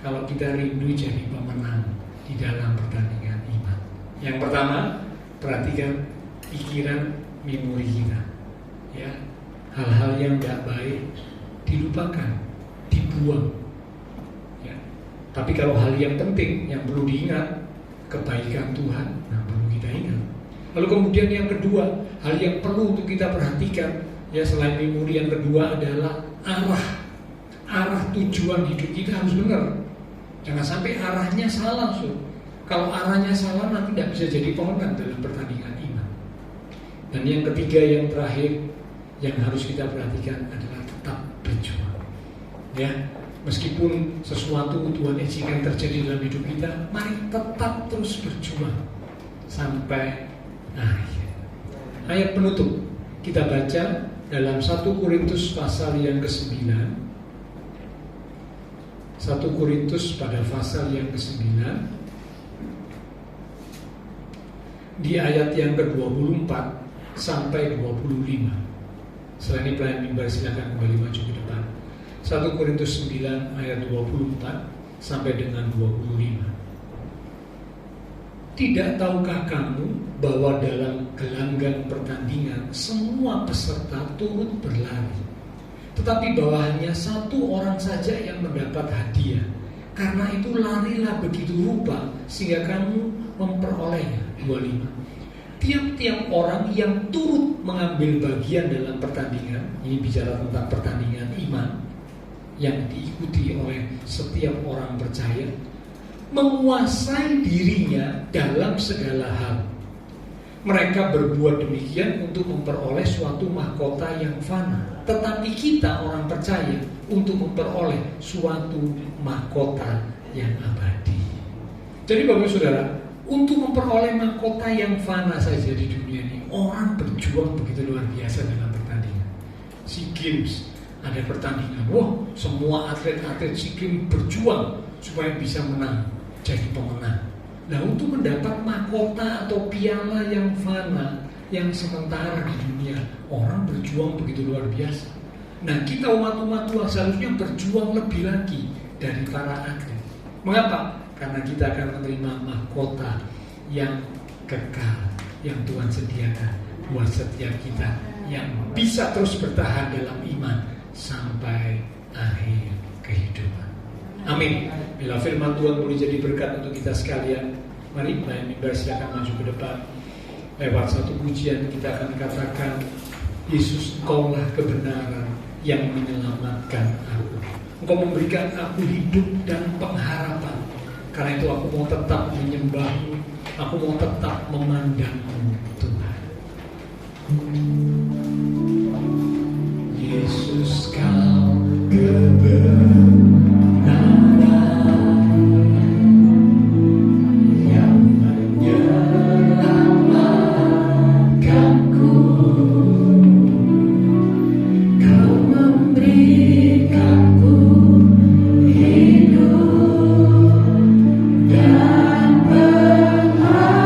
kalau kita rindu jadi pemenang di dalam pertandingan iman. Yang pertama, perhatikan pikiran memori kita, ya. Hal-hal yang tidak baik dilupakan, dibuang, ya. Tapi kalau hal yang penting yang perlu diingat, kebaikan Tuhan, nah perlu kita ingat. Lalu kemudian yang kedua, hal yang perlu untuk kita perhatikan, ya, selain memori, yang kedua adalah arah tujuan hidup kita harus benar. Jangan sampai arahnya salah, so. Kalau arahnya salah nanti tidak bisa jadi pemenang dalam pertandingan iman. Dan yang ketiga, yang terakhir yang harus kita perhatikan adalah tetap berjuang. Ya, meskipun sesuatu Tuhan izinkan terjadi dalam hidup kita, mari tetap terus berjuang sampai akhir. Ayat penutup kita baca dalam 1 Korintus pasal yang ke-9. 1 Korintus pada pasal yang ke-9 di ayat yang ke-24 sampai 25. Setelah ini pelayan mimbar silakan kembali maju ke depan. 1 Korintus 9 ayat 24 sampai dengan 25. Tidak tahukah kamu bahwa dalam gelanggang pertandingan semua peserta turut berlari, tetapi bahwa hanya satu orang saja yang mendapat hadiah. Karena itu larilah begitu rupa sehingga kamu memperolehnya. 25. Tiap-tiap orang yang turut mengambil bagian dalam pertandingan, ini bicara tentang pertandingan iman yang diikuti oleh setiap orang percaya, menguasai dirinya dalam segala hal. Mereka berbuat demikian untuk memperoleh suatu mahkota yang fana, tetapi kita orang percaya untuk memperoleh suatu mahkota yang abadi. Jadi Bapak Saudara, untuk memperoleh mahkota yang fana saja di dunia ini, orang berjuang begitu luar biasa dalam pertandingan. SEA Games ada pertandingan, wah semua atlet-atlet SEA Games berjuang supaya bisa menang, jadi pemenang. Nah, untuk mendapat mahkota atau piala yang fana, yang sementara di dunia, orang berjuang begitu luar biasa. Nah, kita umat-umat Tuhan seharusnya berjuang lebih lagi dari para atlet. Mengapa? Karena kita akan menerima mahkota yang kekal yang Tuhan sediakan buat setiap kita yang bisa terus bertahan dalam iman sampai akhir kehidupan. Amin. Bila firman Tuhan boleh jadi berkat untuk kita sekalian, mari pelayan mimbar silakan maju ke depan. Lewat satu pujian kita akan katakan, Yesus, Engkaulah kebenaran yang menyelamatkan aku. Engkau memberikan aku hidup dan pengharapan. Karena itu aku mau tetap menyembah-Mu, aku mau tetap memandang-Mu, Tuhan. Yesus, Kau kebenaran yang menyelamatkanku. Kau memberikanku hidup dan pengharapan.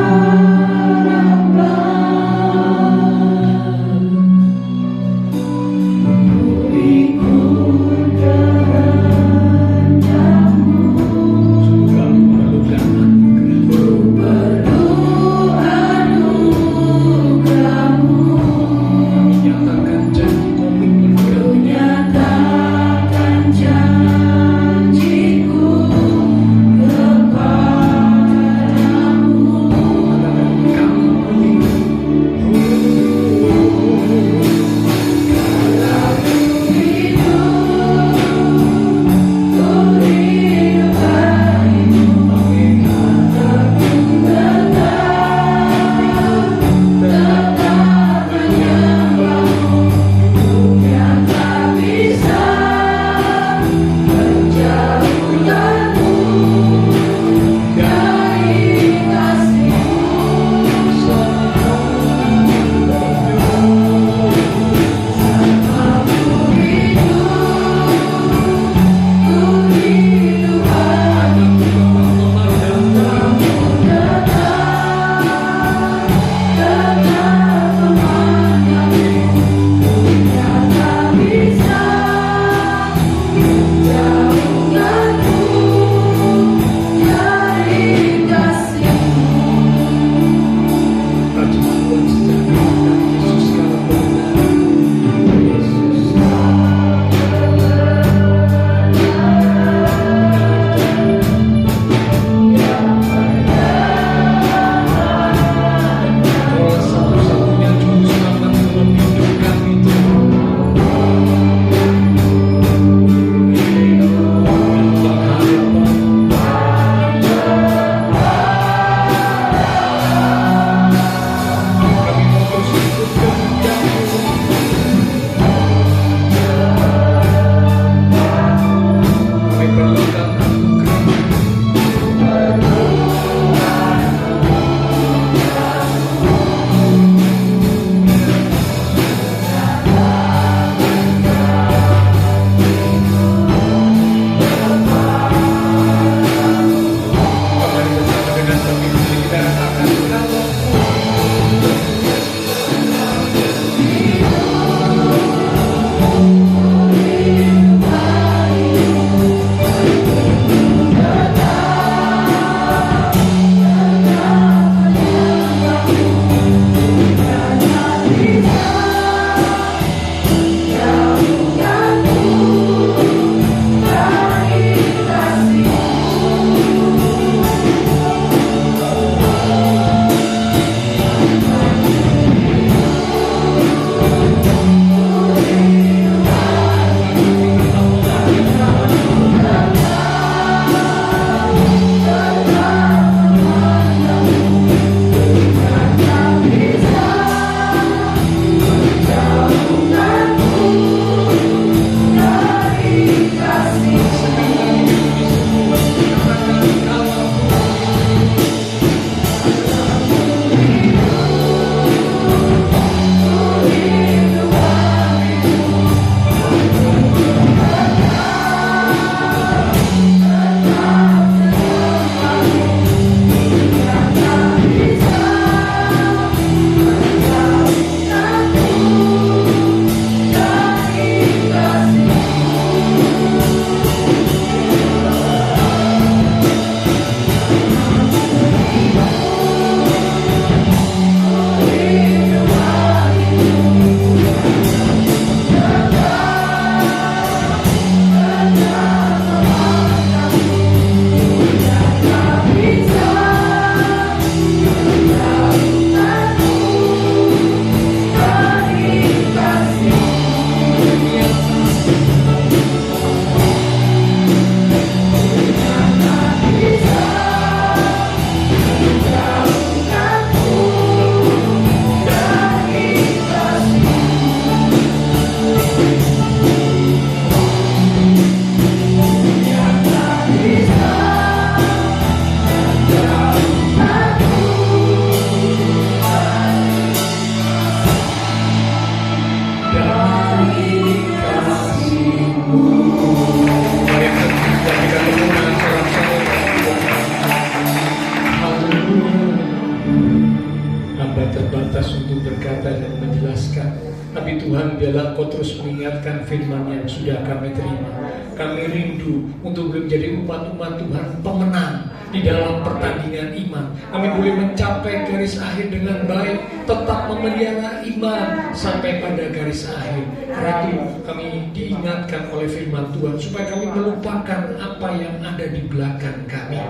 Tapi Tuhan, biarlah Engkau terus mengingatkan firman yang sudah kami terima. Kami rindu untuk menjadi umat-umat Tuhan pemenang di dalam pertandingan iman. Kami boleh mencapai garis akhir dengan baik, tetap memelihara iman sampai pada garis akhir. Karena itu kami diingatkan oleh firman Tuhan supaya kami melupakan apa yang ada di belakang kami.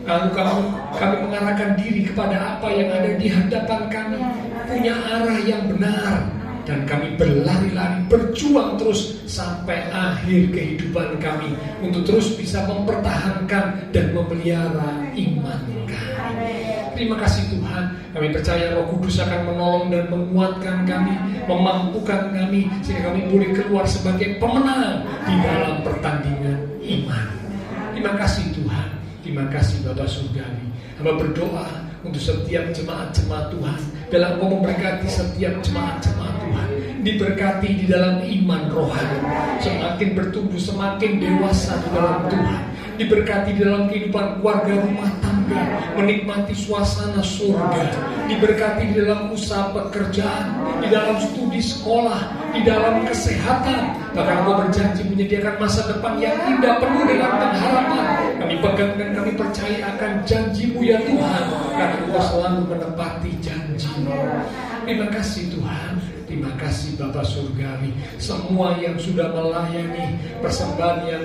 Lalu kami mengarahkan diri kepada apa yang ada di hadapan kami, punya arah yang benar, dan kami berlari-lari, berjuang terus sampai akhir kehidupan kami untuk terus bisa mempertahankan dan memelihara iman kami. Terima kasih Tuhan, kami percaya Roh Kudus akan menolong dan menguatkan kami, memampukan kami sehingga kami boleh keluar sebagai pemenang di dalam pertandingan iman. Terima kasih Tuhan, terima kasih Bapa Surgawi. Hamba berdoa untuk setiap jemaat-jemaat Tuhan, dalam Engkau memberkati setiap jemaat-jemaat Tuhan, diberkati di dalam iman rohani, semakin bertumbuh, semakin dewasa di dalam Tuhan, diberkati di dalam kehidupan keluarga, rumah tangga, menikmati suasana surga, diberkati di dalam usaha pekerjaan, di dalam studi sekolah, di dalam kesehatan. Bahkan Engkau berjanji menyediakan masa depan yang indah penuh dengan pengharapan. Kami pegang dan kami percaya akan janji-Mu ya Tuhan, karena Engkau selalu menepati janji-Mu. Terima kasih Tuhan, terima kasih Bapa Surgawi. Semua yang sudah melayani persembahan yang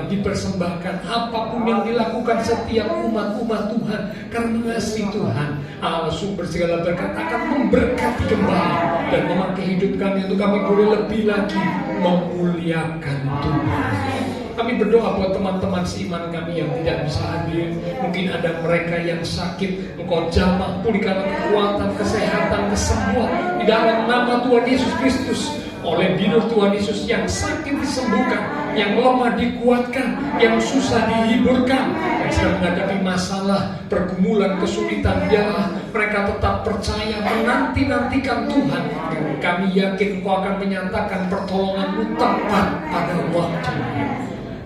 dipersembahkan, apapun yang dilakukan setiap umat-umat Tuhan, karena mengasihi Tuhan, Allah sumber segala berkat akan memberkati kembali dan memakai hidup kami untuk kami boleh lebih lagi memuliakan Tuhan. Kami berdoa buat teman-teman seiman kami yang tidak bisa hadir. Mungkin ada mereka yang sakit, Engkau jamah, pulihkan kekuatan, kesehatan, kesembuhan di dalam nama Tuhan Yesus Kristus. Oleh bidur Tuhan Yesus, yang sakit disembuhkan, yang lemah dikuatkan, yang susah dihiburkan, yang sedang menghadapi masalah, pergumulan, kesulitan, biarlah mereka tetap percaya, menanti-nantikan Tuhan. Dan kami yakin Engkau akan menyatakan pertolongan-Mu tepat pada waktunya.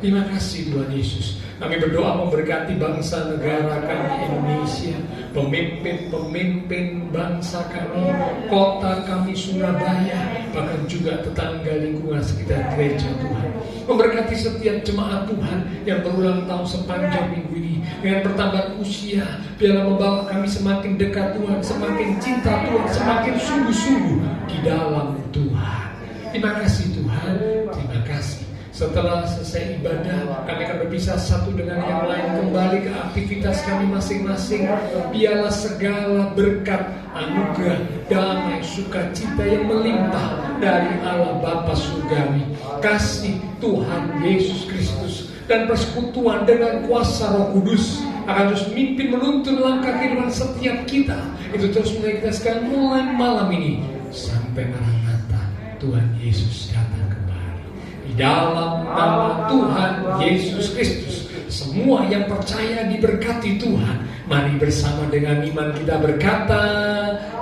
Terima kasih Tuhan Yesus. Kami berdoa memberkati bangsa negara kami Indonesia, pemimpin-pemimpin bangsa kami, kota kami Surabaya, bahkan juga tetangga lingkungan sekitar gereja Tuhan. Memberkati setiap jemaat Tuhan yang berulang tahun sepanjang minggu ini. Dengan pertambahan usia, biarlah membawa kami semakin dekat Tuhan, semakin cinta Tuhan, semakin sungguh-sungguh di dalam Tuhan. Terima kasih Tuhan, terima kasih. Setelah selesai ibadah, kami akan berpisah satu dengan yang lain, kembali ke aktivitas kami masing-masing. Biarlah segala berkat, anugerah, damai, sukacita yang melimpah dari Allah Bapa Surgawi, kasih Tuhan Yesus Kristus, dan persekutuan dengan kuasa Roh Kudus akan terus memimpin menuntun langkah kehidupan setiap kita. Itu terus mulai kita sekarang, mulai malam ini sampai Maranatha Tuhan Yesus datang kembali. Di dalam nama Tuhan Yesus Kristus, semua yang percaya diberkati Tuhan. Mari bersama dengan iman kita berkata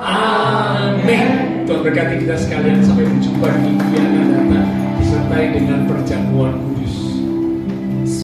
amin. Tuhan berkati kita sekalian, sampai berjumpa di minggu yang akan datang, disertai dengan perjamuan